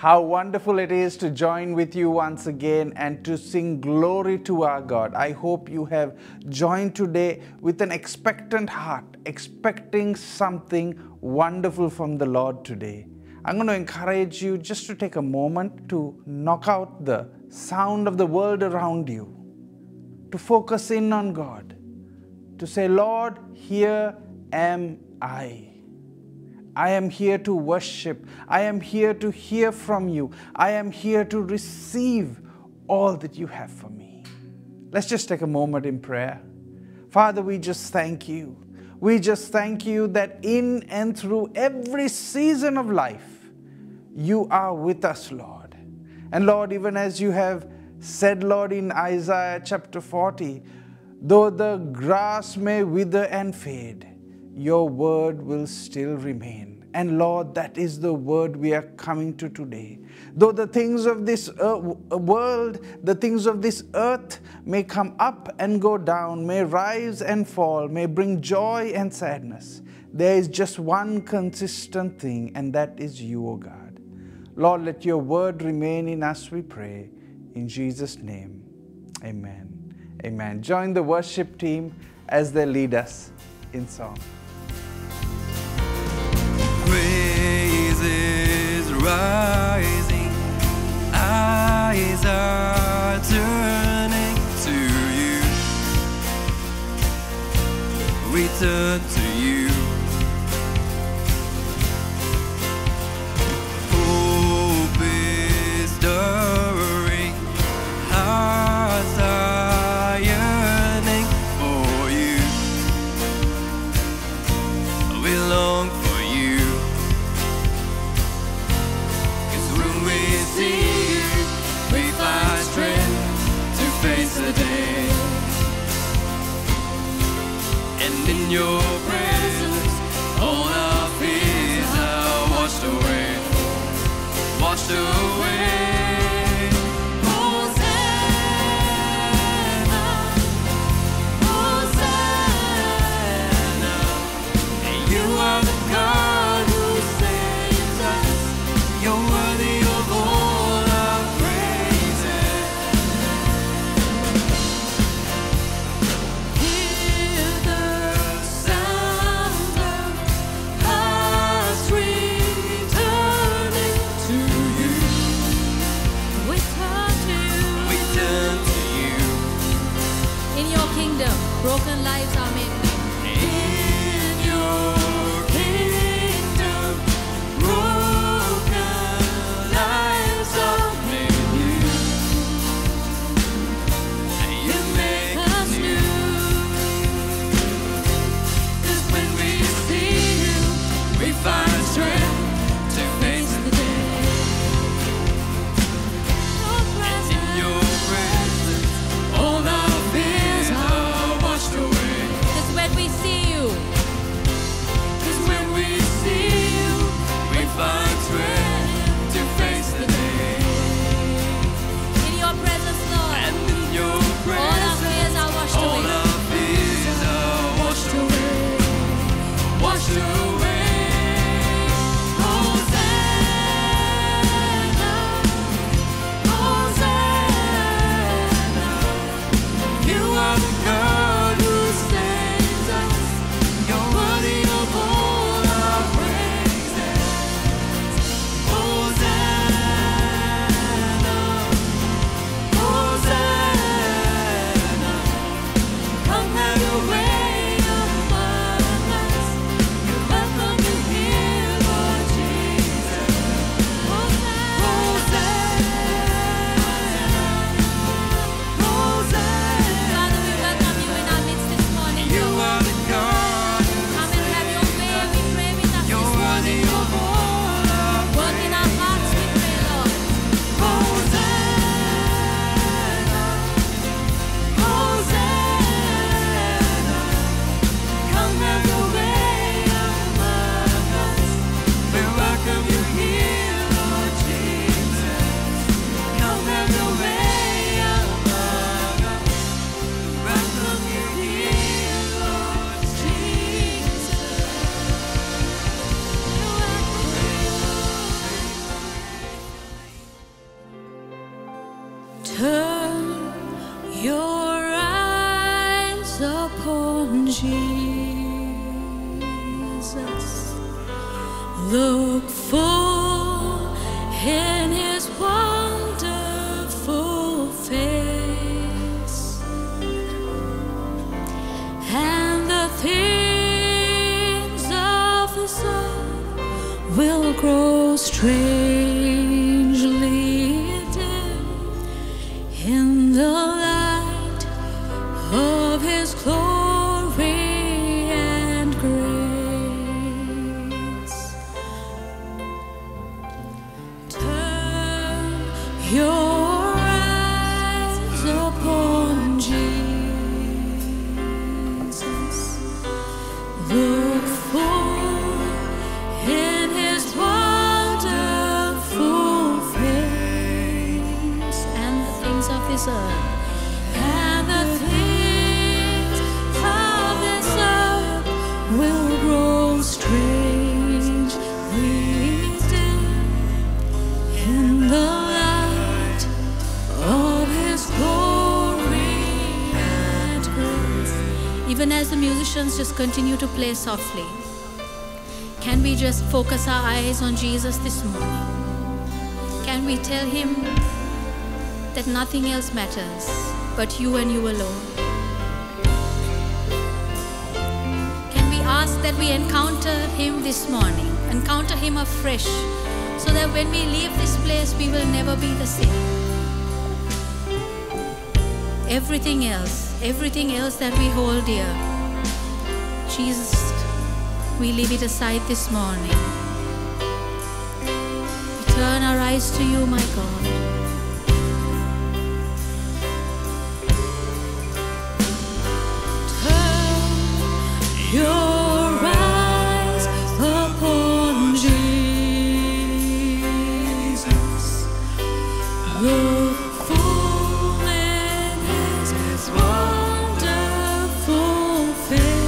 How wonderful it is to join with you once again and to sing glory to our God. I hope you have joined today with an expectant heart, expecting something wonderful from the Lord today. I'm going to encourage you just to take a moment to knock out the sound of the world around you, to focus in on God, to say, Lord, here am I. I am here to worship. I am here to hear from you. I am here to receive all that you have for me. Let's just take a moment in prayer. Father, we just thank you. We just thank you that in and through every season of life, you are with us, Lord. And Lord, even as you have said, Lord, in Isaiah chapter 40, though the grass may wither and fade, your word will still remain. And Lord, that is the word we are coming to today. Though the things of this world, the things of this earth may come up and go down, may rise and fall, may bring joy and sadness, there is just one consistent thing, and that is you, O God. Lord, let your word remain in us, we pray. In Jesus' name, amen. Amen. Join the worship team as they lead us in song. Praises rising, eyes are turning to you. We turn to you. Hope is stirring, hearts are yearning for you. We long for you. 'Cause when we see you, we find strength to face the day. And in your presence, all our fears are washed away. Washed away. Hosanna, Hosanna. You are the God who saves us. You're worthy of all our praises. Hear the sound of hearts returning to you. We turn to you. We turn to you. In your kingdom, broken lives are made new. In your kingdom, broken lives are made new. You make us new. 'Cause when we see you, we find strength to face the day. And in your presence, all our fears are washed away. Turn your eyes upon Jesus. Look full in His wonderful face, and the things of this earth will grow strangely dim in the light of His glory and grace. Turn your eyes upon Jesus. Look full in His wonderful face, and the things of this earth, and the things of this earth will grow strangely dim in the light of His glory and grace. Even as the musicians just continue to play softly, can we just focus our eyes on Jesus this morning? Can we tell Him that nothing else matters but you and you alone? Can we ask that we encounter Him this morning, encounter Him afresh, so that when we leave this place, we will never be the same? Everything else that we hold dear, Jesus, we leave it aside this morning. We turn our eyes to you, my God. Turn your eyes upon Jesus. Look full in His wonderful face,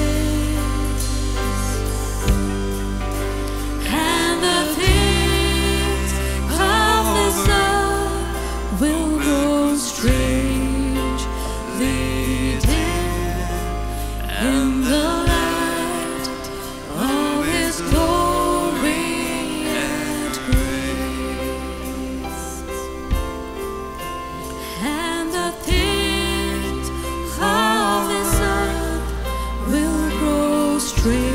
and the things of this earth will grow strangely dim in the light of His glory and grace, and the things of this earth will grow strangely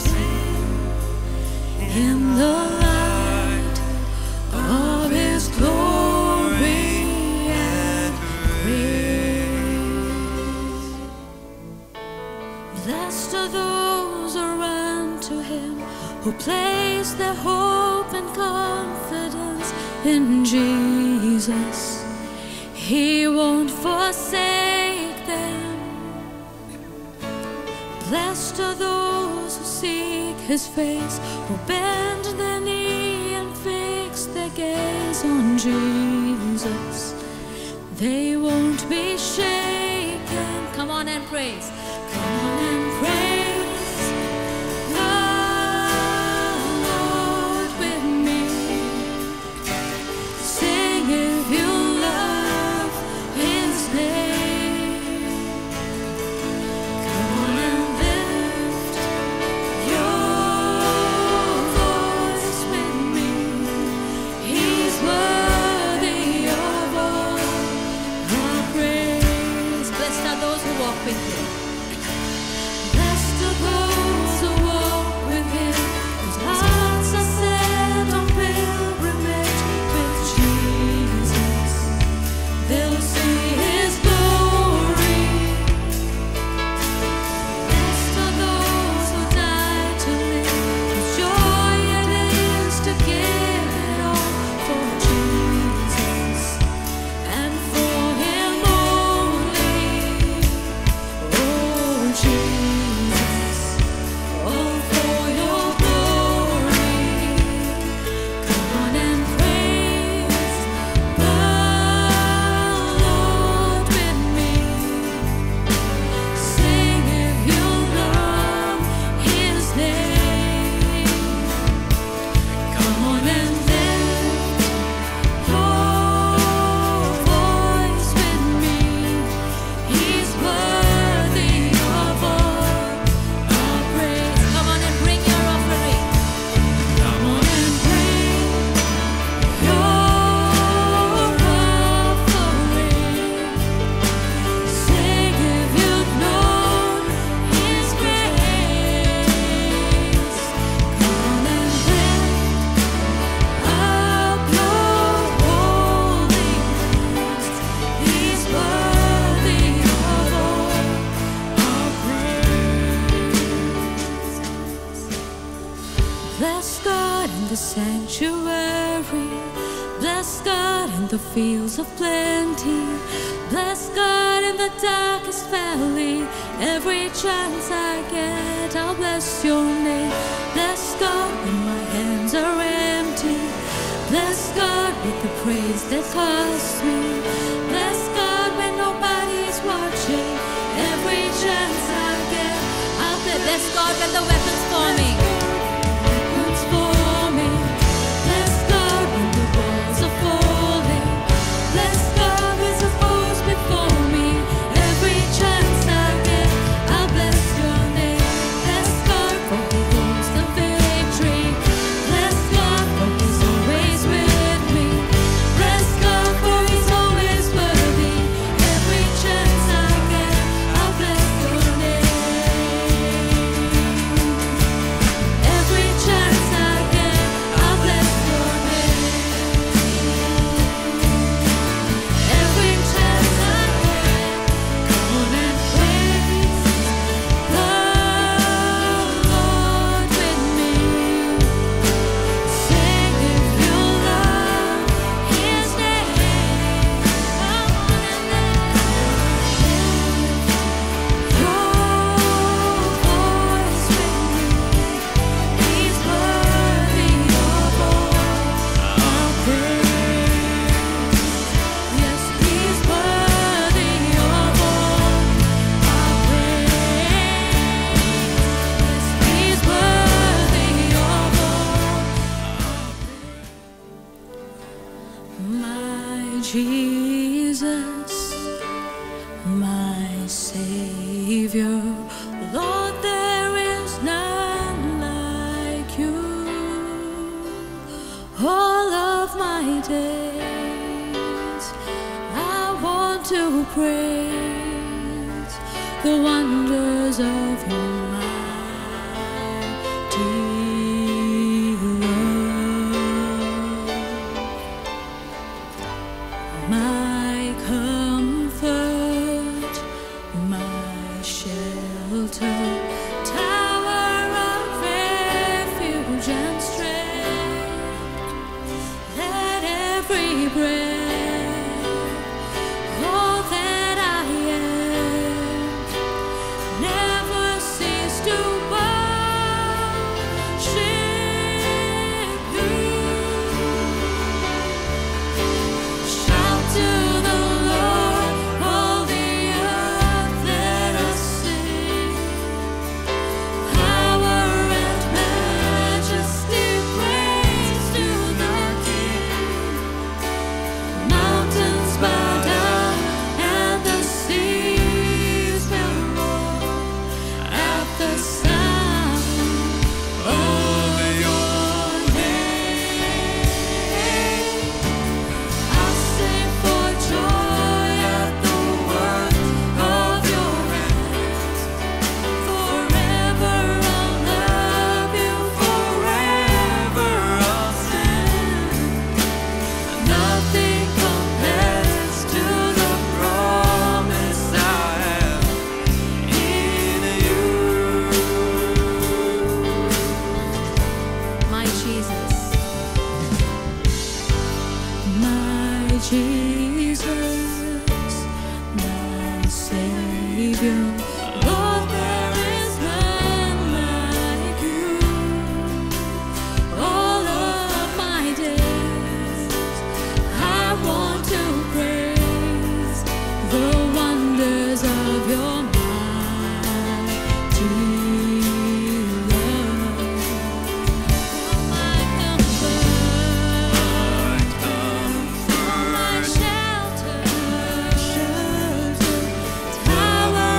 dim in the light of His glory and grace. Blessed are those who run to Him, who place their hope and confidence in Jesus. He won't forsake them. Blessed are those who seek His face, who bend their knee and fix their gaze on Jesus. They won't be shaken. Come on and praise. Come on and praise the Lord with me. Sing if you love His name. Come on and lift your voice with me. He's worthy of all our praise. Blessed are those who walk with Him. the fields of plenty. Bless God in the darkest valley. Every chance I get, I'll bless your name. Bless God when my hands are empty. Bless God with the praise that costs me. Bless God when nobody's watching. Every chance I get, I'll bless God when the weapons forming. Weapons forming. Bless God when the walls are falling. Bless God with the foes before me. Every chance I get, I'll bless your name. Bless God for He holds the victory. Bless God for He's always with me. Bless God for He's always worthy. Every chance I get, I'll bless your name. Every chance I get, I'll bless your name. Every chance I get, come on and praise the Lord with me. Sing if you love His name. Come on and lift your voice with me. He's worthy of all our praise. Yes, He's worthy of all our praise. Yes, He's worthy of all. My Jesus, my Savior, Lord, there is none like you. All of my days, I want to praise the wonders of your mighty love. My comfort, my shelter, tower of refuge and strength. Let every breath, all that I am, never cease to worship you. Shout to the Lord, all the earth, let us sing. Power and majesty, praise to the King. Mountains bow down and the seas will roar at the sound of your name. I'll sing for joy at the work of your hands. Forever I'll love you, forever I'll stand. Nothing compares to the promise I have in you. My Jesus, my Jesus, my Savior, Lord, there is none like you. All of my days, I want to praise the wonders of your mighty love. My comfort, my shelter, tower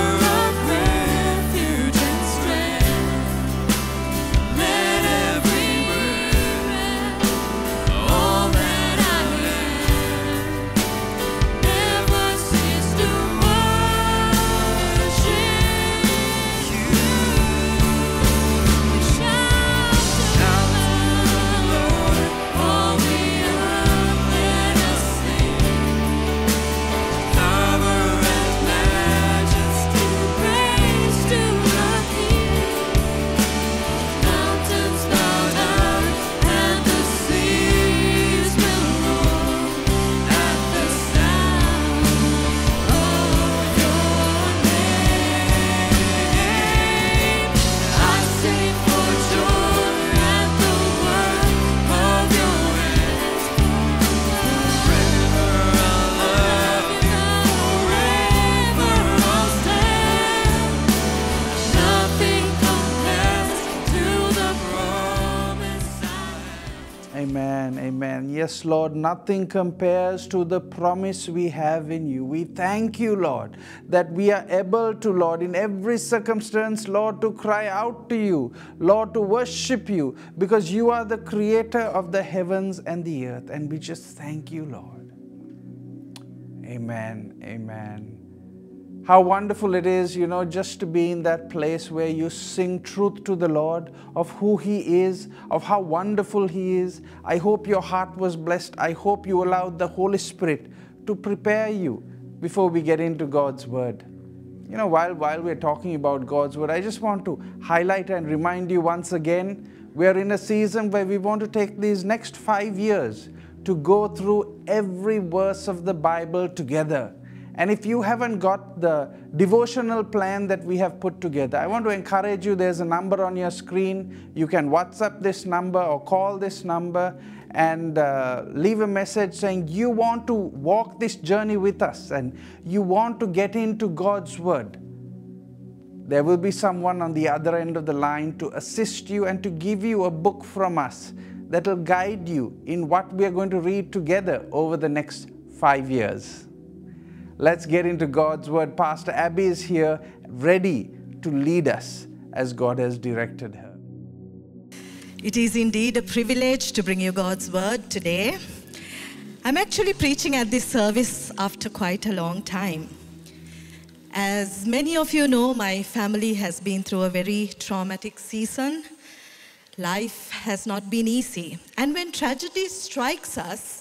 Yes, Lord, nothing compares to the promise we have in you. We thank you, Lord, that we are able to, Lord, in every circumstance, Lord, to cry out to you, Lord, to worship you, because you are the creator of the heavens and the earth. And we just thank you, Lord. Amen. Amen. How wonderful it is, just to be in that place where you sing truth to the Lord of who He is, of how wonderful He is. I hope your heart was blessed. I hope you allowed the Holy Spirit to prepare you before we get into God's Word. While we're talking about God's Word, I just want to highlight and remind you once again, we're in a season where we want to take these next 5 years to go through every verse of the Bible together. And if you haven't got the devotional plan that we have put together, I want to encourage you. There's a number on your screen. You can WhatsApp this number or call this number and leave a message saying you want to walk this journey with us and you want to get into God's Word. There will be someone on the other end of the line to assist you and to give you a book from us that will guide you in what we are going to read together over the next 5 years. Let's get into God's Word. Pastor Abby is here, ready to lead us as God has directed her. It is indeed a privilege to bring you God's Word today. I'm actually preaching at this service after quite a long time. As many of you know, my family has been through a very traumatic season. Life has not been easy. And when tragedy strikes us,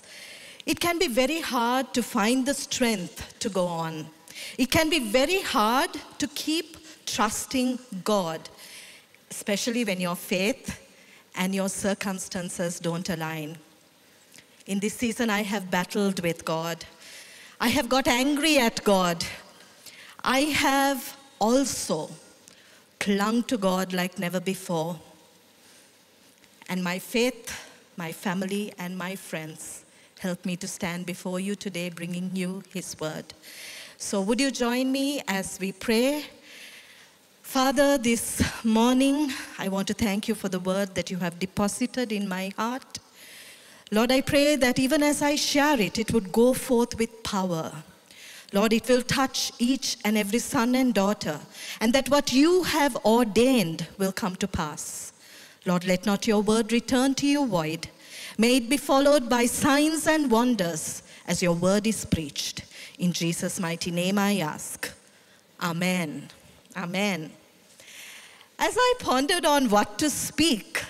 it can be very hard to find the strength to go on. It can be very hard to keep trusting God, especially when your faith and your circumstances don't align. In this season, I have battled with God. I have got angry at God. I have also clung to God like never before. And my faith, my family, and my friends help me to stand before you today, bringing you His Word. So would you join me as we pray? Father, this morning, I want to thank you for the word that you have deposited in my heart. Lord, I pray that even as I share it, it would go forth with power. Lord, it will touch each and every son and daughter, and that what you have ordained will come to pass. Lord, let not your word return to you void. May it be followed by signs and wonders as your word is preached. In Jesus' mighty name I ask. Amen. Amen. As I pondered on what to speak,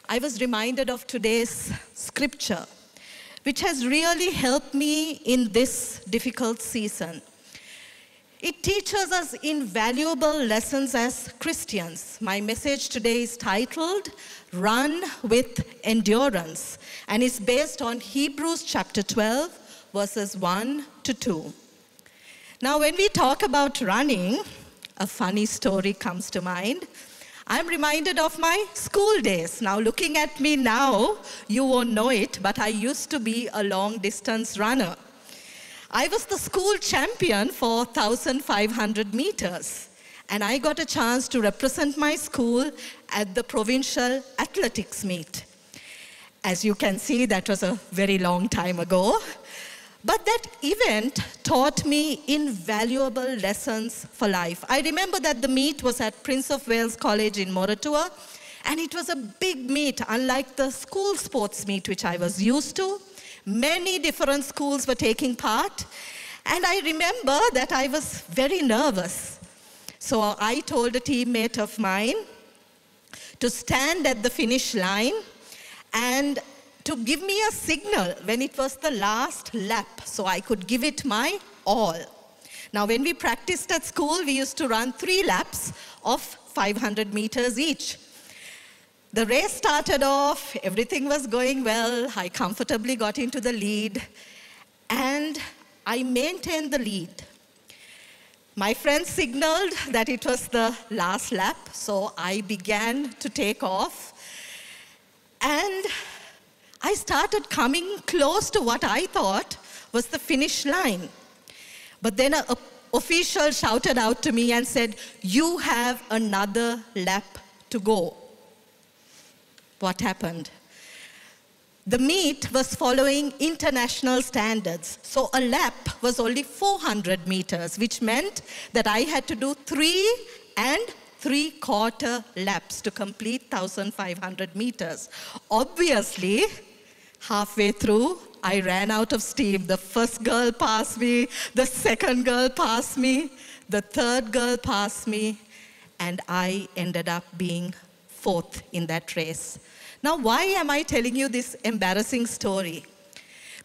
I was reminded of today's scripture, which has really helped me in this difficult season. It teaches us invaluable lessons as Christians. My message today is titled, Run with Endurance, and it's based on Hebrews chapter 12, verses 1 to 2. Now, when we talk about running, a funny story comes to mind. I'm reminded of my school days. Now, looking at me now, you won't know it, but I used to be a long-distance runner. I was the school champion for 1,500 meters, and I got a chance to represent my school at the provincial athletics meet. As you can see, that was a very long time ago. But that event taught me invaluable lessons for life. I remember that the meet was at Prince of Wales College in Moratuwa, and it was a big meet, unlike the school sports meet which I was used to. Many different schools were taking part, and I remember that I was very nervous. So I told a teammate of mine to stand at the finish line and to give me a signal when it was the last lap so I could give it my all. Now, when we practiced at school, we used to run 3 laps of 500 meters each. The race started off, everything was going well, I comfortably got into the lead, and I maintained the lead. My friends signaled that it was the last lap, so I began to take off, and I started coming close to what I thought was the finish line. But then an official shouted out to me and said, "You have another lap to go." What happened? The meet was following international standards. So a lap was only 400 meters, which meant that I had to do 3 3/4 laps to complete 1,500 meters. Obviously, halfway through, I ran out of steam. The first girl passed me, the second girl passed me, the third girl passed me, and I ended up being 4th in that race. Now, why am I telling you this embarrassing story?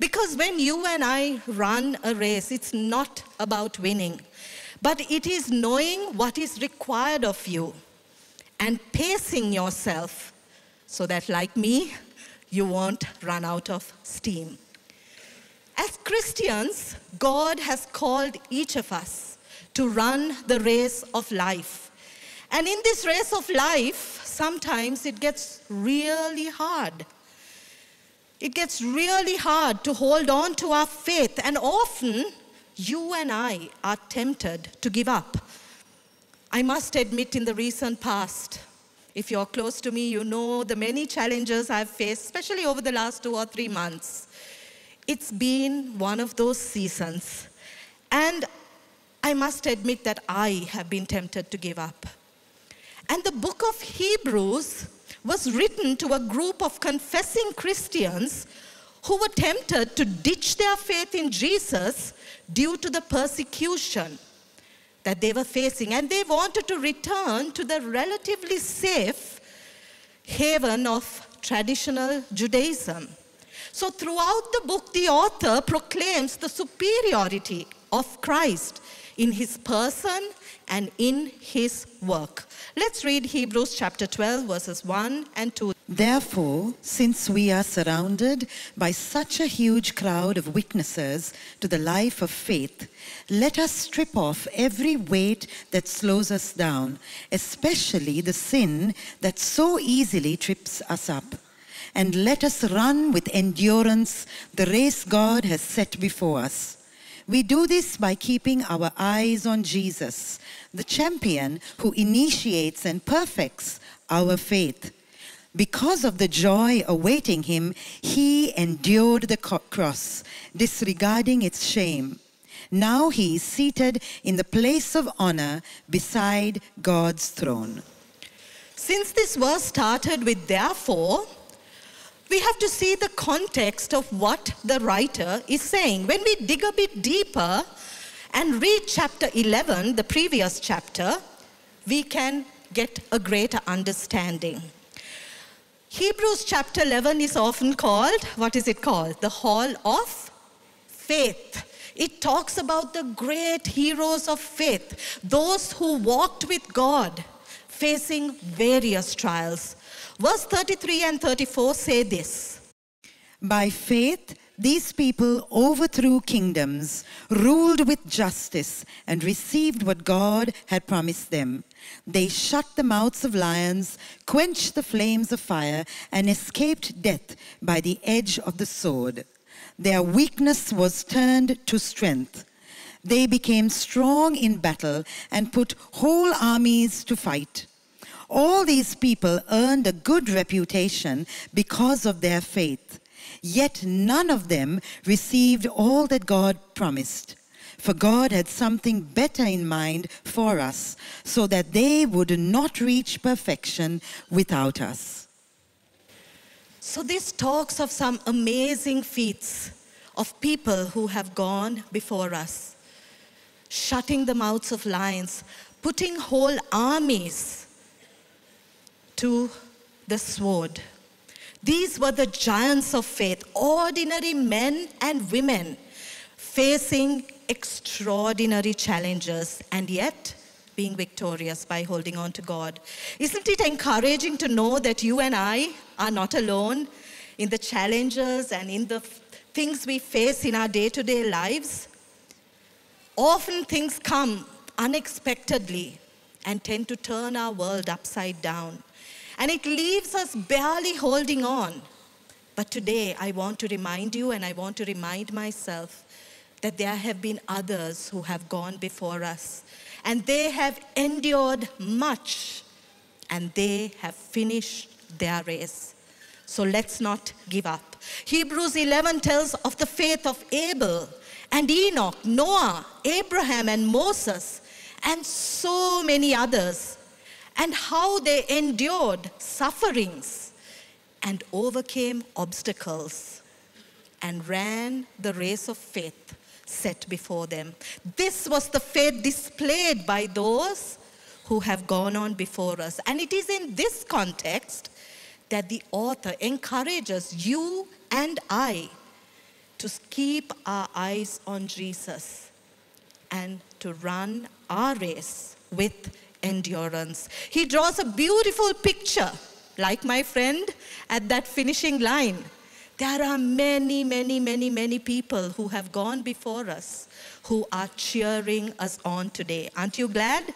Because when you and I run a race, it's not about winning, but it is knowing what is required of you and pacing yourself so that, like me, you won't run out of steam. As Christians, God has called each of us to run the race of life. And in this race of life, sometimes it gets really hard. It gets really hard to hold on to our faith, and often you and I are tempted to give up. I must admit, in the recent past, if you're close to me, you know the many challenges I've faced, especially over the last 2 or 3 months. It's been one of those seasons. And I must admit that I have been tempted to give up. And the book of Hebrews was written to a group of confessing Christians who were tempted to ditch their faith in Jesus due to the persecution that they were facing. And they wanted to return to the relatively safe haven of traditional Judaism. So throughout the book, the author proclaims the superiority of Christ in his person and in his work. Let's read Hebrews chapter 12, verses 1 and 2. Therefore, since we are surrounded by such a huge crowd of witnesses to the life of faith, let us strip off every weight that slows us down, especially the sin that so easily trips us up. And let us run with endurance the race God has set before us. We do this by keeping our eyes on Jesus, the champion who initiates and perfects our faith. Because of the joy awaiting him, he endured the cross, disregarding its shame. Now he is seated in the place of honor beside God's throne. Since this verse started with therefore, we have to see the context of what the writer is saying. When we dig a bit deeper and read chapter 11, the previous chapter, we can get a greater understanding. Hebrews chapter 11 is often called, what is it called? The Hall of Faith. It talks about the great heroes of faith, those who walked with God, facing various trials. Verse 33 and 34 say this. By faith, these people overthrew kingdoms, ruled with justice, and received what God had promised them. They shut the mouths of lions, quenched the flames of fire, and escaped death by the edge of the sword. Their weakness was turned to strength. They became strong in battle and put whole armies to fight. All these people earned a good reputation because of their faith. Yet none of them received all that God promised. For God had something better in mind for us, so that they would not reach perfection without us. So this talks of some amazing feats of people who have gone before us, shutting the mouths of lions, putting whole armies to the sword. These were the giants of faith, ordinary men and women facing extraordinary challenges and yet being victorious by holding on to God. Isn't it encouraging to know that you and I are not alone in the challenges and in the things we face in our day-to-day lives? Often things come unexpectedly and tend to turn our world upside down. And it leaves us barely holding on. But today I want to remind you, and I want to remind myself, that there have been others who have gone before us. And they have endured much. And they have finished their race. So let's not give up. Hebrews 11 tells of the faith of Abel and Enoch, Noah, Abraham and Moses, and so many others, and how they endured sufferings and overcame obstacles and ran the race of faith set before them. This was the faith displayed by those who have gone on before us. And it is in this context that the author encourages you and I to keep our eyes on Jesus and to run our race with endurance. He draws a beautiful picture, like my friend at that finishing line. There are many, many, many, many people who have gone before us who are cheering us on today. Aren't you glad?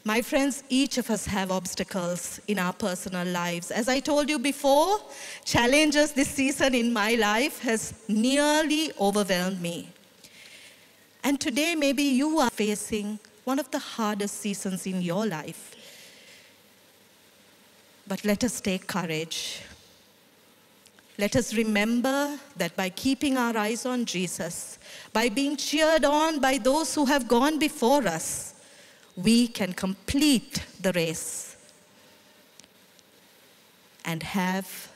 My friends, each of us have obstacles in our personal lives. As I told you before, challenges this season in my life has nearly overwhelmed me. And today, maybe you are facing one of the hardest seasons in your life. But let us take courage. Let us remember that by keeping our eyes on Jesus, by being cheered on by those who have gone before us, we can complete the race and have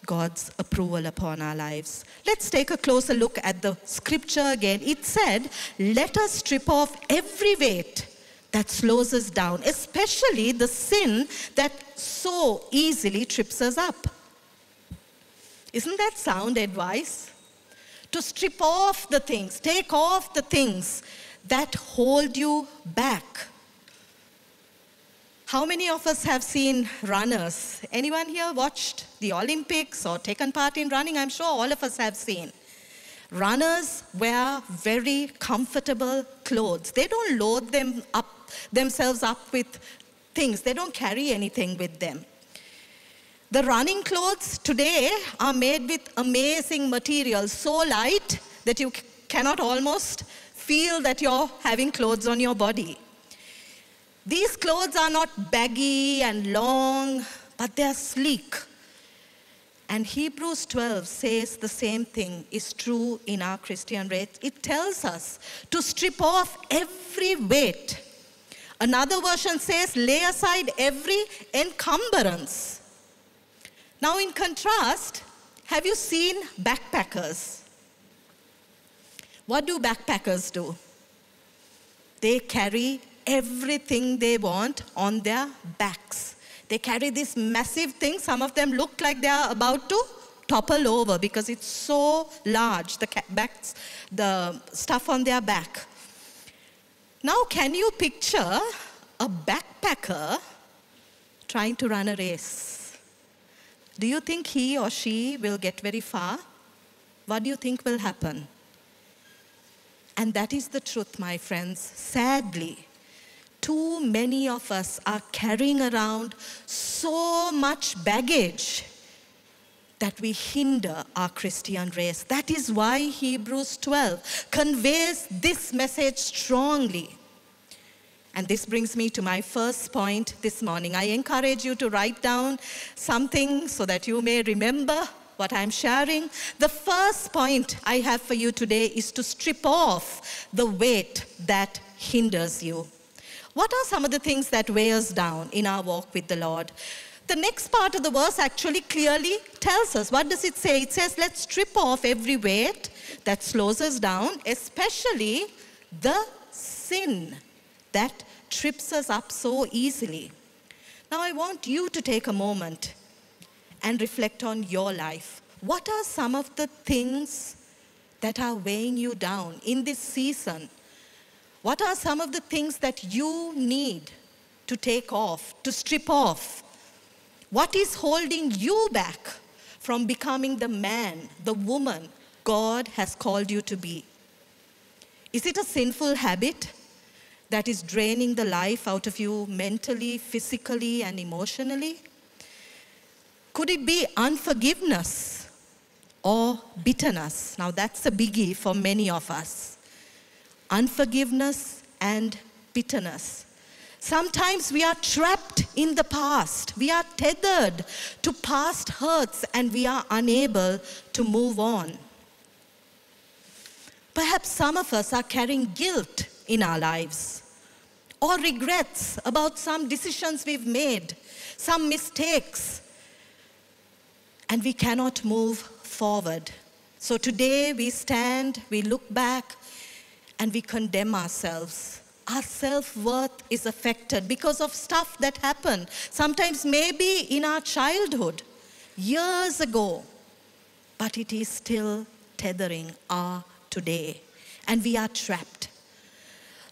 God's approval upon our lives. Let's take a closer look at the scripture again. It said, let us strip off every weight that slows us down, especially the sin that so easily trips us up. Isn't that sound advice? To strip off the things, take off the things that hold you back. How many of us have seen runners? Anyone here watched the Olympics or taken part in running? I'm sure all of us have seen. Runners wear very comfortable clothes. They don't load themselves up with things. They don't carry anything with them. The running clothes today are made with amazing materials, so light that you cannot almost feel that you're having clothes on your body. These clothes are not baggy and long, but they're sleek. And Hebrews 12 says the same thing is true in our Christian race. It tells us to strip off every weight. Another version says, lay aside every encumbrance. Now, in contrast, have you seen backpackers? What do backpackers do? They carry everything they want on their backs. They carry this massive thing. Some of them look like they are about to topple over because it's so large, the stuff on their back. Now, can you picture a backpacker trying to run a race? Do you think he or she will get very far? What do you think will happen? And that is the truth, my friends. Sadly, too many of us are carrying around so much baggage that we hinder our Christian race. That is why Hebrews 12 conveys this message strongly. And this brings me to my first point this morning. I encourage you to write down something so that you may remember what I'm sharing. The first point I have for you today is to strip off the weight that hinders you. What are some of the things that weigh us down in our walk with the Lord? The next part of the verse actually clearly tells us. What does it say? It says, let's strip off every weight that slows us down, especially the sin that trips us up so easily. Now, I want you to take a moment and reflect on your life. What are some of the things that are weighing you down in this season? What are some of the things that you need to take off, to strip off? What is holding you back from becoming the man, the woman God has called you to be? Is it a sinful habit that is draining the life out of you mentally, physically, and emotionally? Could it be unforgiveness or bitterness? Now, that's a biggie for many of us. Unforgiveness and bitterness. Sometimes we are trapped in the past. We are tethered to past hurts and we are unable to move on. Perhaps some of us are carrying guilt in our lives or regrets about some decisions we've made, some mistakes, and we cannot move forward. So today we stand, we look back, and we condemn ourselves. Our self-worth is affected because of stuff that happened, sometimes maybe in our childhood, years ago, but it is still tethering our today, and we are trapped.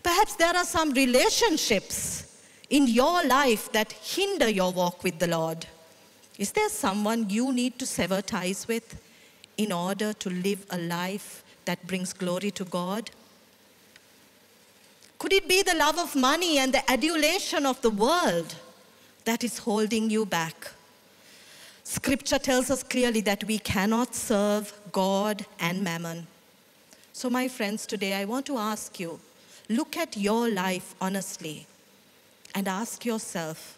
Perhaps there are some relationships in your life that hinder your walk with the Lord. Is there someone you need to sever ties with in order to live a life that brings glory to God? Could it be the love of money and the adulation of the world that is holding you back? Scripture tells us clearly that we cannot serve God and mammon. So my friends, today I want to ask you, look at your life honestly and ask yourself,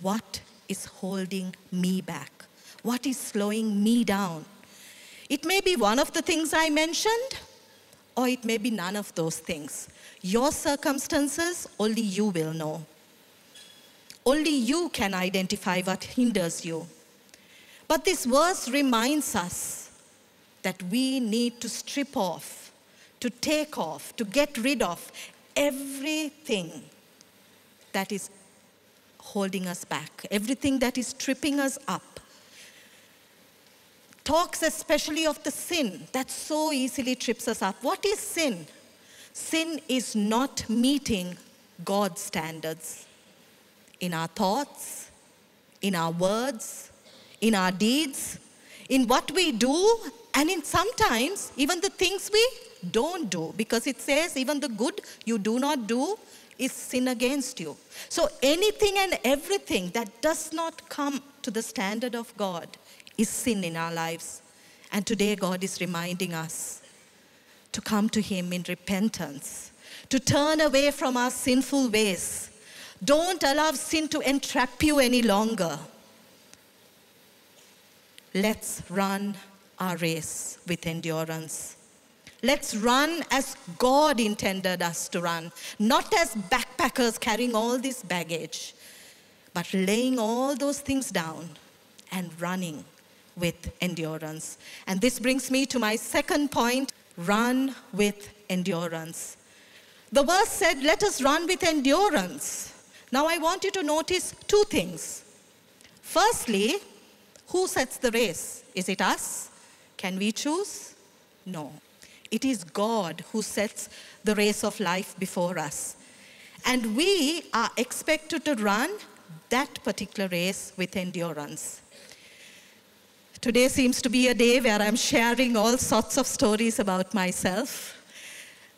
what is holding me back? What is slowing me down? It may be one of the things I mentioned, or it may be none of those things. Your circumstances, only you will know. Only you can identify what hinders you. But this verse reminds us that we need to strip off, to take off, to get rid of everything that is holding us back, everything that is tripping us up. Talks especially of the sin that so easily trips us up. What is sin? Sin is not meeting God's standards in our thoughts, in our words, in our deeds, in what we do, and in sometimes even the things we don't do, because it says even the good you do not do is sin against you. So anything and everything that does not come to the standard of God is sin in our lives. And today God is reminding us to come to Him in repentance, to turn away from our sinful ways. Don't allow sin to entrap you any longer. Let's run our race with endurance. Let's run as God intended us to run, not as backpackers carrying all this baggage, but laying all those things down and running with endurance. And this brings me to my second point, run with endurance. The verse said, let us run with endurance. Now I want you to notice two things. Firstly, who sets the race? Is it us? Can we choose? No. It is God who sets the race of life before us. And we are expected to run that particular race with endurance. Today seems to be a day where I'm sharing all sorts of stories about myself.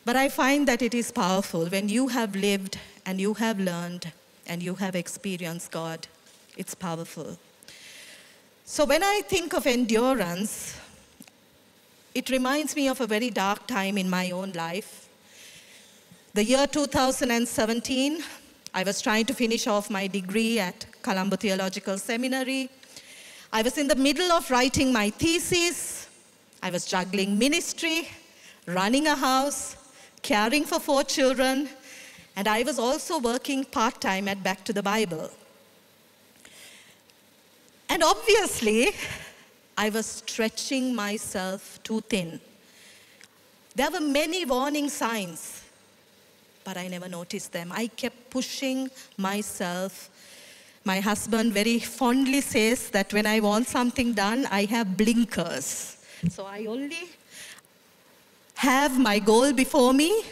But I find that it is powerful when you have lived and you have learned and you have experienced God. It's powerful. So when I think of endurance, it reminds me of a very dark time in my own life. The year 2017, I was trying to finish off my degree at Colombo Theological Seminary. I was in the middle of writing my thesis. I was juggling ministry, running a house, caring for 4 children, and I was also working part-time at Back to the Bible. And obviously, I was stretching myself too thin. There were many warning signs, but I never noticed them. I kept pushing myself. My husband very fondly says that when I want something done, I have blinkers. So I only have my goal before me,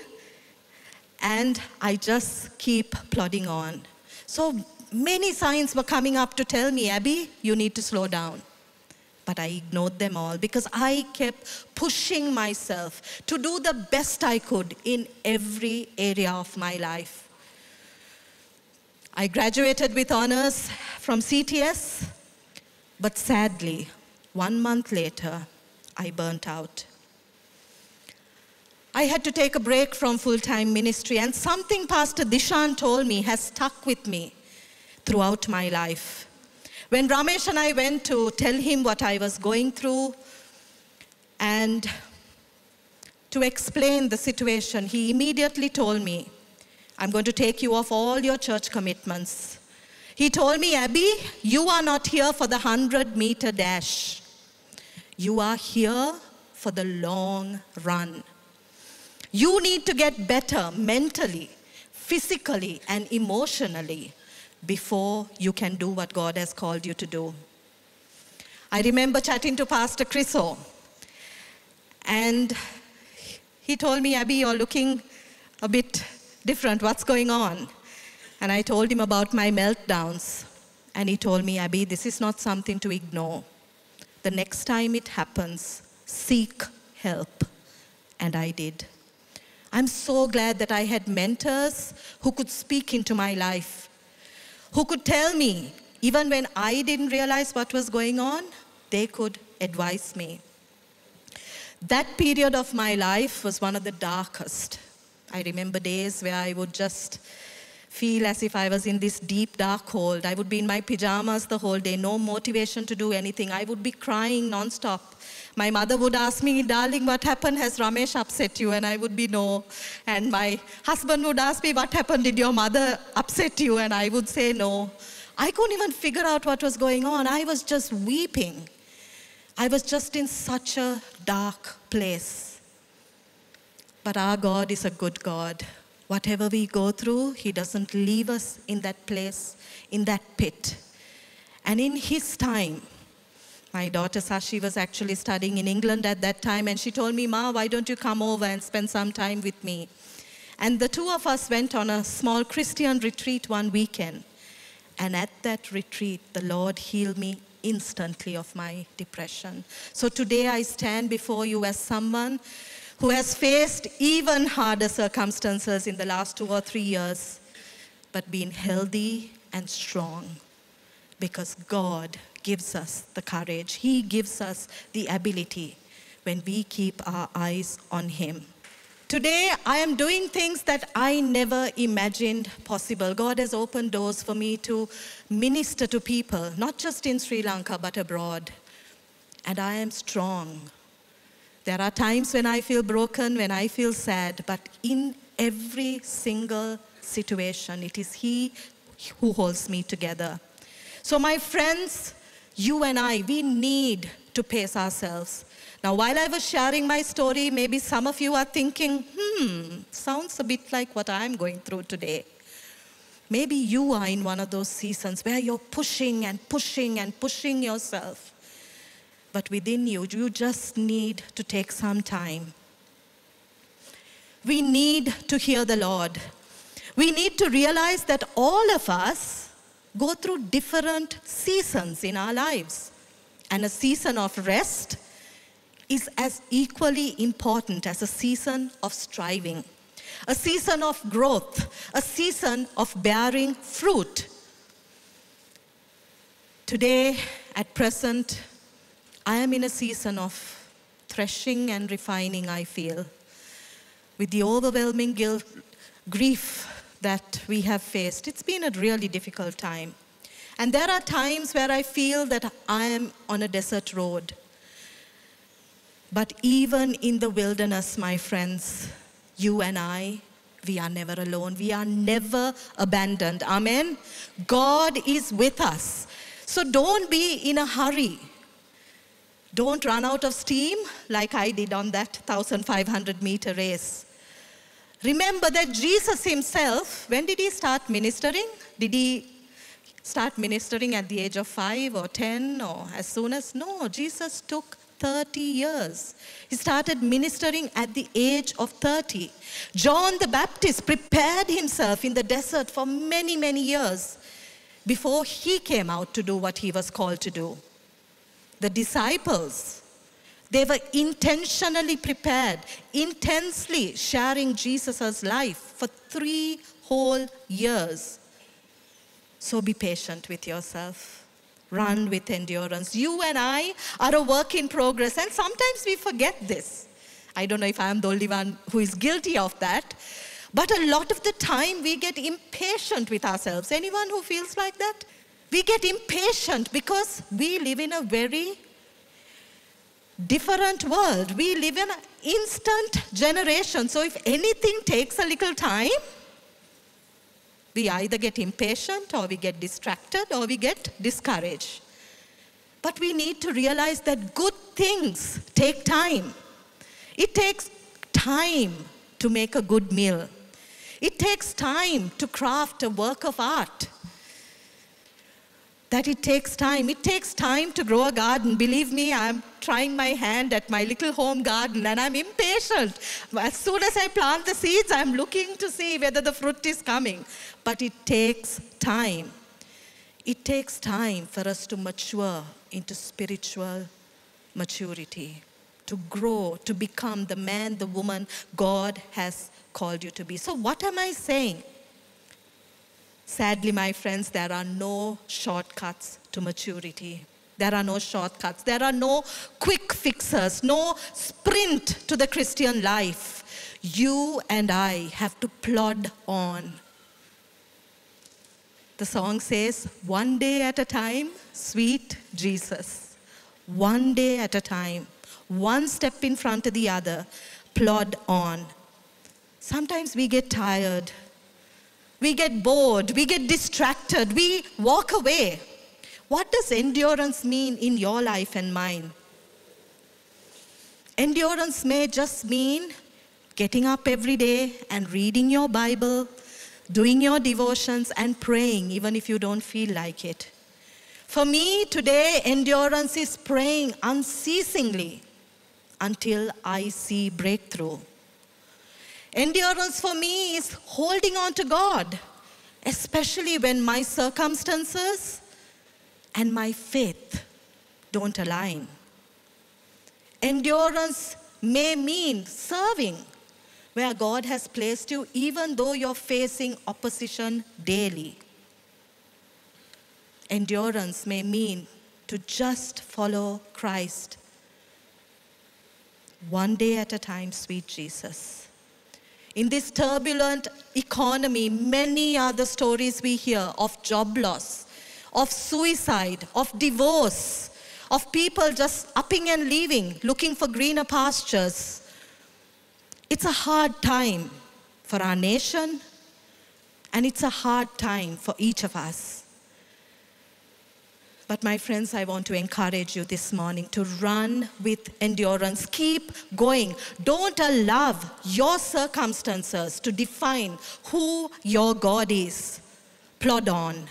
and I just keep plodding on. So many signs were coming up to tell me, Abby, you need to slow down. But I ignored them all because I kept pushing myself to do the best I could in every area of my life. I graduated with honors from CTS, but sadly, 1 month later, I burnt out. I had to take a break from full-time ministry, and something Pastor Dishan told me has stuck with me throughout my life. When Ramesh and I went to tell him what I was going through and to explain the situation, he immediately told me, I'm going to take you off all your church commitments. He told me, Abby, you are not here for the 100-meter dash. You are here for the long run. You need to get better mentally, physically, and emotionally before you can do what God has called you to do. I remember chatting to Pastor Chriso, and he told me, Abby, you're looking a bit different. What's going on? And I told him about my meltdowns. And he told me, Abby, this is not something to ignore. The next time it happens, seek help. And I did. I'm so glad that I had mentors who could speak into my life, who could tell me, even when I didn't realize what was going on, they could advise me. That period of my life was one of the darkest. I remember days where I would just feel as if I was in this deep, dark hole. I would be in my pajamas the whole day, no motivation to do anything. I would be crying nonstop. My mother would ask me, darling, what happened? Has Ramesh upset you? And I would be, no. And my husband would ask me, what happened? Did your mother upset you? And I would say, no. I couldn't even figure out what was going on. I was just weeping. I was just in such a dark place. But our God is a good God. Whatever we go through, He doesn't leave us in that place, in that pit. And in His time, my daughter Sashi was actually studying in England at that time, and she told me, Ma, why don't you come over and spend some time with me? And the two of us went on a small Christian retreat one weekend. And at that retreat, the Lord healed me instantly of my depression. So today I stand before you as someone who has faced even harder circumstances in the last 2 or 3 years, but been healthy and strong, because God gives us the courage. He gives us the ability when we keep our eyes on Him. Today, I am doing things that I never imagined possible. God has opened doors for me to minister to people, not just in Sri Lanka, but abroad. And I am strong. There are times when I feel broken, when I feel sad, but in every single situation, it is He who holds me together. So my friends, you and I, we need to pace ourselves. Now, while I was sharing my story, maybe some of you are thinking, sounds a bit like what I'm going through today. Maybe you are in one of those seasons where you're pushing and pushing and pushing yourself. But within you, you just need to take some time. We need to hear the Lord. We need to realize that all of us go through different seasons in our lives. And a season of rest is as equally important as a season of striving, a season of growth, a season of bearing fruit. Today, at present, I am in a season of threshing and refining, I feel, with the overwhelming grief that we have faced. It's been a really difficult time. And there are times where I feel that I am on a desert road. But even in the wilderness, my friends, you and I, we are never alone. We are never abandoned. Amen? God is with us. So don't be in a hurry. Don't run out of steam like I did on that 1,500-meter race. Remember that Jesus Himself, when did He start ministering? Did He start ministering at the age of 5 or 10 or as soon as? No, Jesus took 30 years. He started ministering at the age of 30. John the Baptist prepared himself in the desert for many, many years before he came out to do what he was called to do. The disciples, they were intentionally prepared, intensely sharing Jesus' life for 3 whole years. So be patient with yourself. Run with endurance. You and I are a work in progress, and sometimes we forget this. I don't know if I am the only one who is guilty of that. But a lot of the time we get impatient with ourselves. Anyone who feels like that? We get impatient because we live in a very different world. We live in an instant generation. So if anything takes a little time, we either get impatient or we get distracted or we get discouraged. But we need to realize that good things take time. It takes time to make a good meal. It takes time to craft a work of art. That it takes time. It takes time to grow a garden. Believe me, I'm trying my hand at my little home garden and I'm impatient. As soon as I plant the seeds, I'm looking to see whether the fruit is coming. But it takes time. It takes time for us to mature into spiritual maturity, to grow, to become the man, the woman God has called you to be. So what am I saying? Sadly, my friends, there are no shortcuts to maturity. There are no shortcuts. There are no quick fixes, no sprint to the Christian life. You and I have to plod on. The song says, one day at a time, sweet Jesus. One day at a time, one step in front of the other, plod on. Sometimes we get tired. We get bored, we get distracted, we walk away. What does endurance mean in your life and mine? Endurance may just mean getting up every day and reading your Bible, doing your devotions and praying, even if you don't feel like it. For me today, endurance is praying unceasingly until I see breakthrough. Endurance for me is holding on to God, especially when my circumstances and my faith don't align. Endurance may mean serving where God has placed you, even though you're facing opposition daily. Endurance may mean to just follow Christ. One day at a time, sweet Jesus. In this turbulent economy, many are the stories we hear of job loss, of suicide, of divorce, of people just upping and leaving, looking for greener pastures. It's a hard time for our nation, and it's a hard time for each of us. But my friends, I want to encourage you this morning to run with endurance. Keep going. Don't allow your circumstances to define who your God is. Plod on.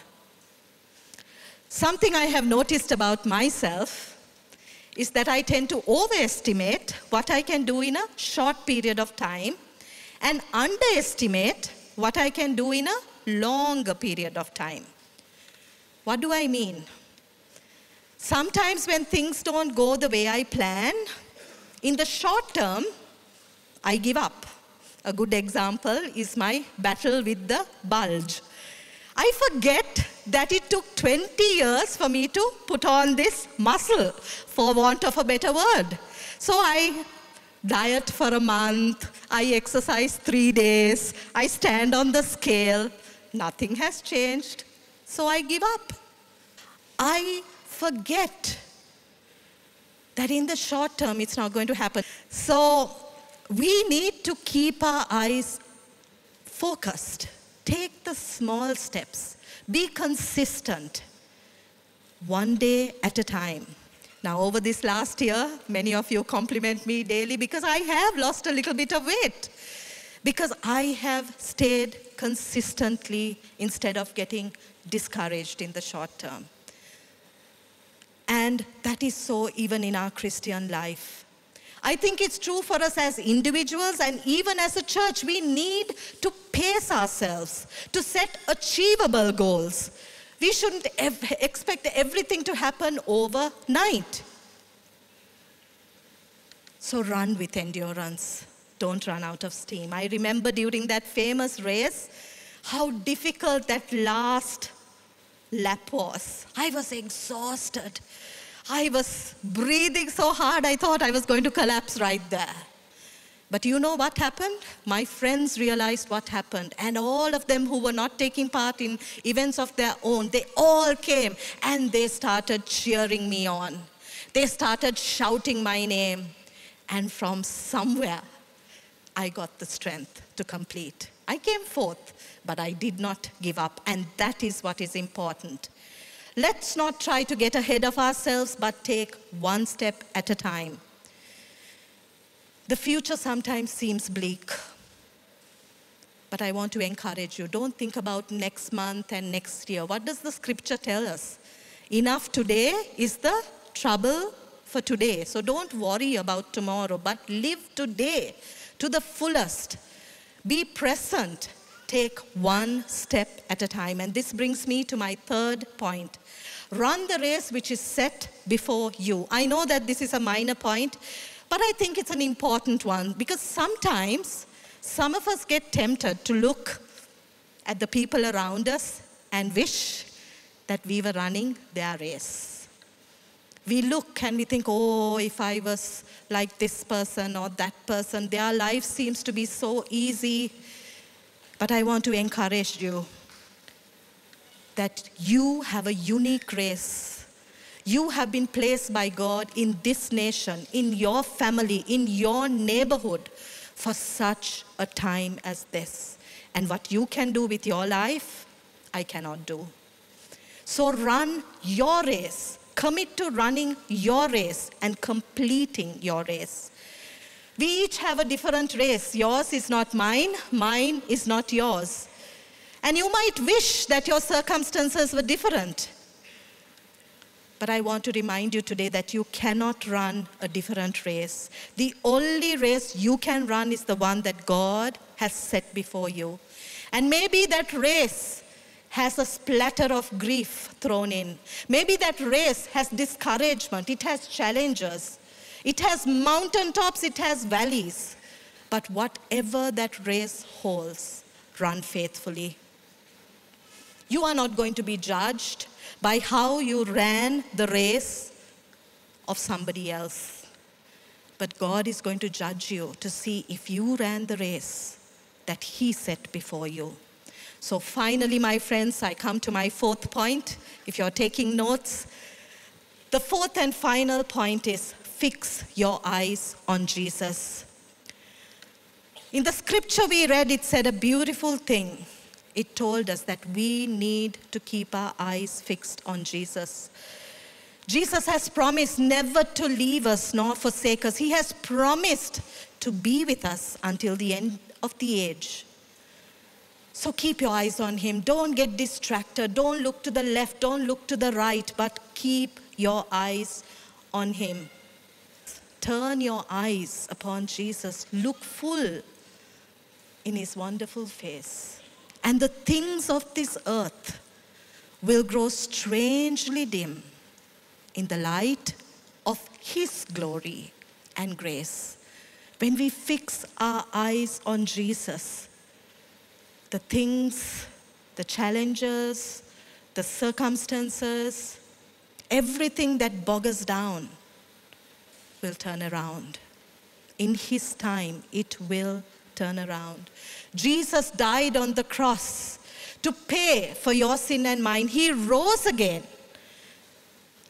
Something I have noticed about myself is that I tend to overestimate what I can do in a short period of time and underestimate what I can do in a longer period of time. What do I mean? Sometimes when things don't go the way I plan, in the short term, I give up. A good example is my battle with the bulge. I forget that it took 20 years for me to put on this muscle, for want of a better word. So I diet for a month, I exercise 3 days, I stand on the scale, nothing has changed, so I give up. I forget that in the short term it's not going to happen. So we need to keep our eyes focused. Take the small steps. Be consistent. One day at a time. Now over this last year, many of you compliment me daily because I have lost a little bit of weight. Because I have stayed consistently instead of getting discouraged in the short term. And that is so even in our Christian life. I think it's true for us as individuals and even as a church. We need to pace ourselves, to set achievable goals. We shouldn't expect everything to happen overnight. So run with endurance. Don't run out of steam. I remember during that famous race, how difficult that last lap was. I was exhausted. I was breathing so hard, I thought I was going to collapse right there. But you know what happened? My friends realized what happened. And all of them who were not taking part in events of their own, they all came and they started cheering me on. They started shouting my name. And from somewhere, I got the strength to complete. I came fourth, but I did not give up. And that is what is important. Let's not try to get ahead of ourselves, but take one step at a time. The future sometimes seems bleak, but I want to encourage you. Don't think about next month and next year. What does the scripture tell us? Enough today is the trouble for today. So don't worry about tomorrow, but live today to the fullest. Be present. Take one step at a time. And this brings me to my third point. Run the race which is set before you. I know that this is a minor point, but I think it's an important one, because sometimes some of us get tempted to look at the people around us and wish that we were running their race. We look and we think, oh, if I was like this person or that person, their life seems to be so easy. But I want to encourage you that you have a unique race. You have been placed by God in this nation, in your family, in your neighborhood for such a time as this. And what you can do with your life, I cannot do. So run your race. Commit to running your race and completing your race. We each have a different race. Yours is not mine. Mine is not yours. And you might wish that your circumstances were different. But I want to remind you today that you cannot run a different race. The only race you can run is the one that God has set before you. And maybe that race has a splatter of grief thrown in. Maybe that race has discouragement. It has challenges. It has mountaintops. It has valleys. But whatever that race holds, run faithfully. You are not going to be judged by how you ran the race of somebody else. But God is going to judge you to see if you ran the race that He set before you. So finally, my friends, I come to my fourth point. If you're taking notes, the fourth and final point is fix your eyes on Jesus. In the scripture we read, it said a beautiful thing. It told us that we need to keep our eyes fixed on Jesus. Jesus has promised never to leave us nor forsake us. He has promised to be with us until the end of the age. So keep your eyes on Him. Don't get distracted. Don't look to the left. Don't look to the right. But keep your eyes on Him. Turn your eyes upon Jesus. Look full in His wonderful face. And the things of this earth will grow strangely dim in the light of His glory and grace. When we fix our eyes on Jesus, the things, the challenges, the circumstances, everything that bogs us down will turn around. In His time, it will turn around. Jesus died on the cross to pay for your sin and mine. He rose again.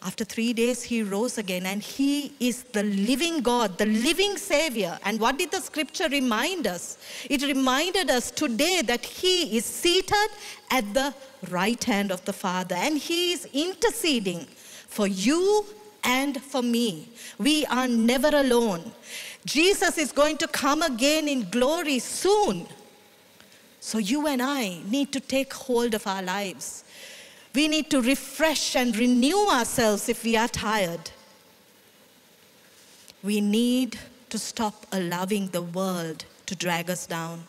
After 3 days, He rose again, and He is the living God, the living Savior. And what did the scripture remind us? It reminded us today that He is seated at the right hand of the Father, and He is interceding for you and for me. We are never alone. Jesus is going to come again in glory soon. So you and I need to take hold of our lives. We need to refresh and renew ourselves if we are tired. We need to stop allowing the world to drag us down.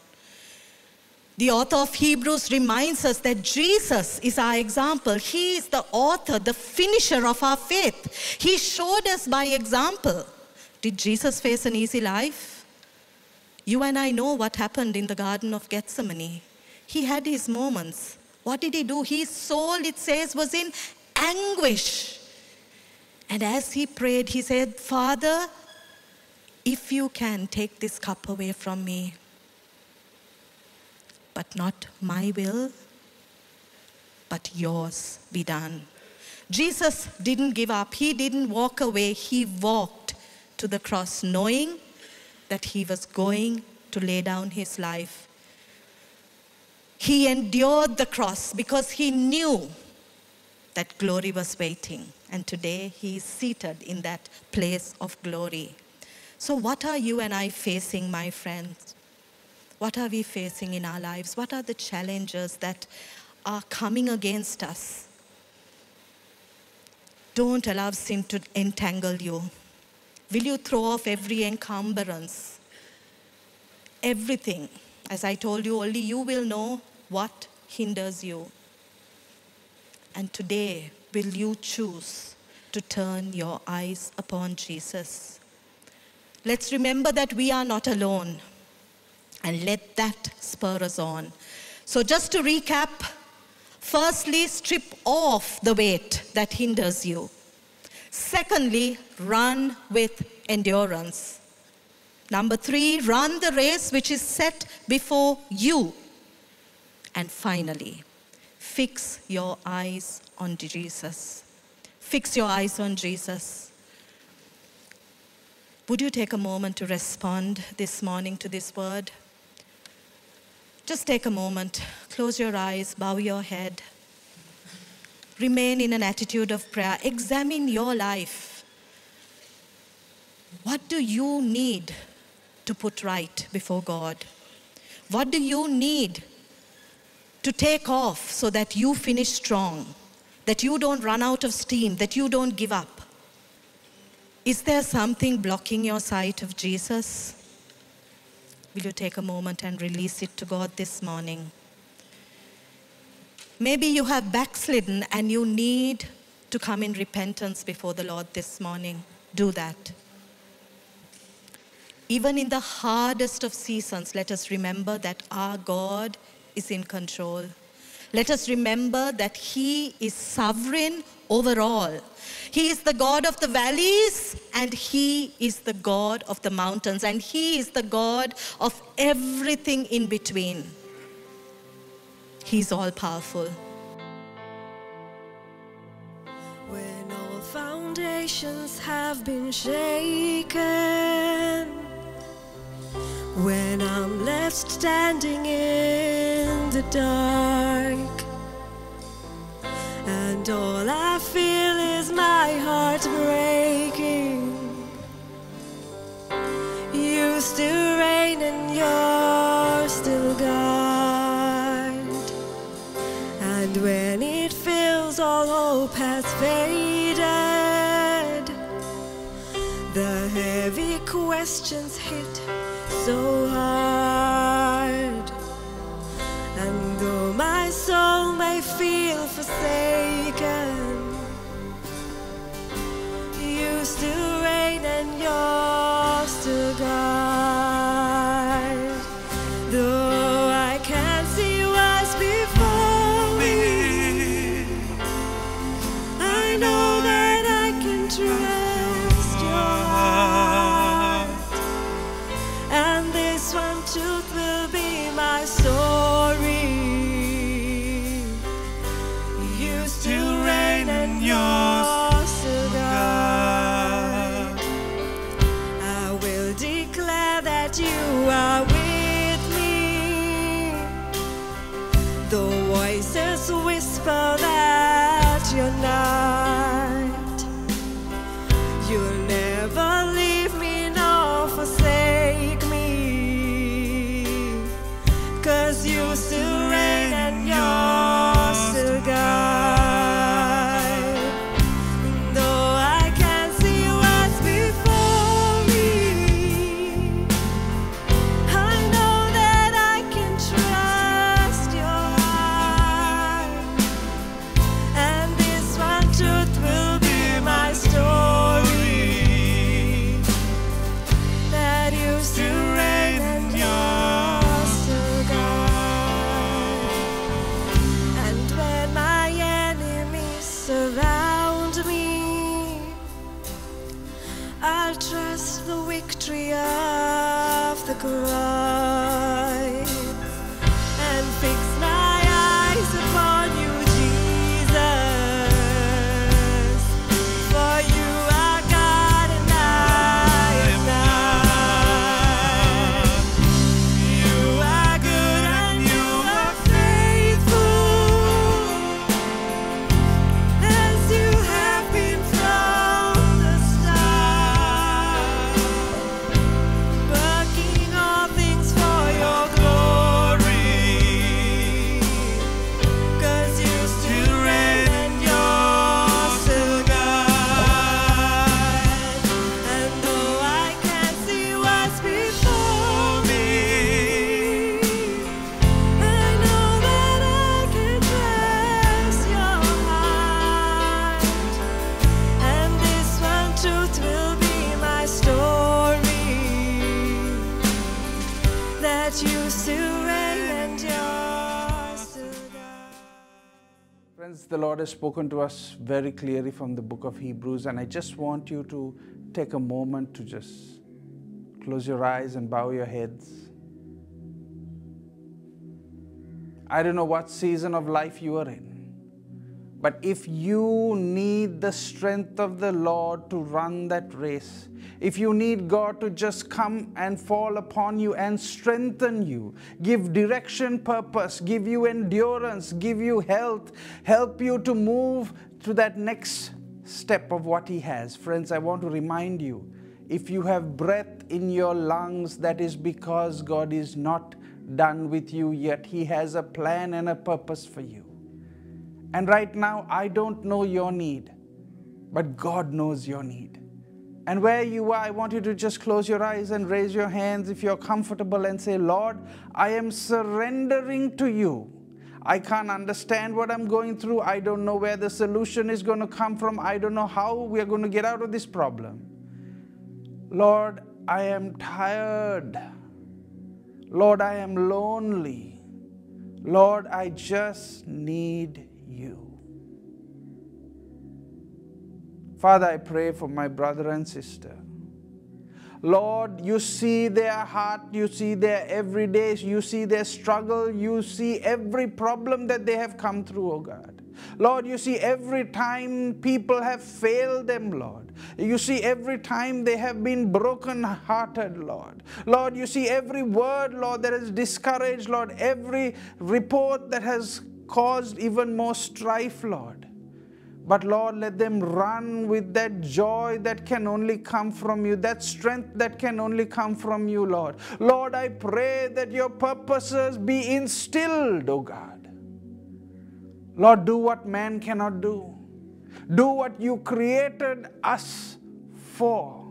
The author of Hebrews reminds us that Jesus is our example. He is the author, the finisher of our faith. He showed us by example. Did Jesus face an easy life? You and I know what happened in the Garden of Gethsemane. He had his moments. What did He do? His soul, it says, was in anguish. And as He prayed, He said, Father, if you can, take this cup away from me. But not my will, but yours be done. Jesus didn't give up. He didn't walk away. He walked to the cross knowing that he was going to lay down his life. He endured the cross because he knew that glory was waiting. And today he is seated in that place of glory. So what are you and I facing, my friends? What are we facing in our lives? What are the challenges that are coming against us? Don't allow sin to entangle you. Will you throw off every encumbrance? Everything. As I told you, only you will know what hinders you. And today, will you choose to turn your eyes upon Jesus? Let's remember that we are not alone. And let that spur us on. So just to recap, firstly, strip off the weight that hinders you. Secondly, run with endurance. Number 3, run the race which is set before you. And finally, fix your eyes on Jesus. Fix your eyes on Jesus. Would you take a moment to respond this morning to this word? Just take a moment, close your eyes, bow your head. Remain in an attitude of prayer. Examine your life. What do you need to put right before God? What do you need to take off so that you finish strong, that you don't run out of steam, that you don't give up? Is there something blocking your sight of Jesus? Will you take a moment and release it to God this morning? Maybe you have backslidden and you need to come in repentance before the Lord this morning. Do that. Even in the hardest of seasons, let us remember that our God is in control. Let us remember that He is sovereign over all. He is the God of the valleys and He is the God of the mountains, and He is the God of everything in between. He's all powerful. When all foundations have been shaken, when I'm left standing in the dark, and all I feel is my heart breaking, you still reign and you're still God. And when it feels all hope has faded, the heavy questions hit so hard, and though my soul may feel forsaken, you still reign and you're still God. Though I can't see what's before me, I know that I can trust your heart, and this one truth will be my story. You still reign and you're still God. I will declare that you are with me. The voices whisper that you're not. You'll never leave me nor forsake me, 'cause you still reign and you're still God. Though I can't see what's before me, I the cross and fix my eyes upon you, Jesus. For you are God and I am not. You are good and you are faithful, as you have been from the start, working all things for your glory, 'cause you still reign and you're still God. And though I can't see what's before me, I know that I can trust your heart. And this one truth will be my story, that you still reign and you're still God. Friends, the Lord has spoken to us very clearly from the book of Hebrews, and I just want you to take a moment to just close your eyes and bow your heads. I don't know what season of life you are in, but if you need the strength of the Lord to run that race, if you need God to just come and fall upon you and strengthen you, give direction, purpose, give you endurance, give you health, help you to move to that next step of what He has. Friends, I want to remind you, if you have breath in your lungs, that is because God is not done with you yet. He has a plan and a purpose for you. And right now, I don't know your need, but God knows your need. And where you are, I want you to just close your eyes and raise your hands if you're comfortable and say, Lord, I am surrendering to you. I can't understand what I'm going through. I don't know where the solution is going to come from. I don't know how we are going to get out of this problem. Lord, I am tired. Lord, I am lonely. Lord, I just need you. Father, I pray for my brother and sister. Lord, you see their heart, you see their everyday, you see their struggle, you see every problem that they have come through, oh God. Lord, you see every time people have failed them, Lord. You see every time they have been broken-hearted, Lord. Lord, you see every word, Lord, that has discouraged, Lord, every report that has caused even more strife, Lord. But Lord, let them run with that joy that can only come from you, that strength that can only come from you, Lord. Lord, I pray that your purposes be instilled, oh God. Lord, do what man cannot do. Do what you created us for.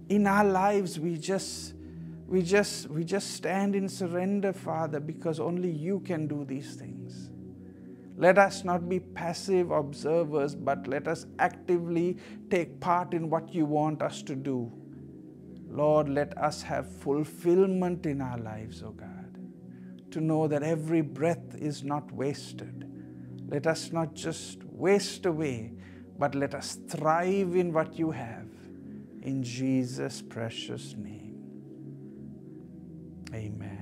In our lives, we just stand in surrender, Father, because only you can do these things. Let us not be passive observers, but let us actively take part in what you want us to do. Lord, let us have fulfillment in our lives, oh God, to know that every breath is not wasted. Let us not just waste away, but let us thrive in what you have. In Jesus' precious name. Amen.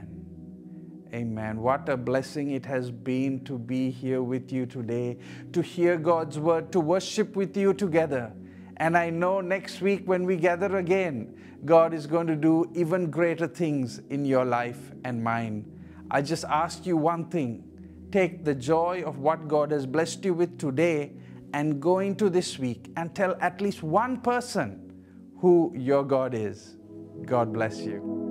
Amen. What a blessing it has been to be here with you today, to hear God's word, to worship with you together. And I know next week when we gather again, God is going to do even greater things in your life and mine. I just ask you one thing. Take the joy of what God has blessed you with today and go into this week and tell at least one person who your God is. God bless you.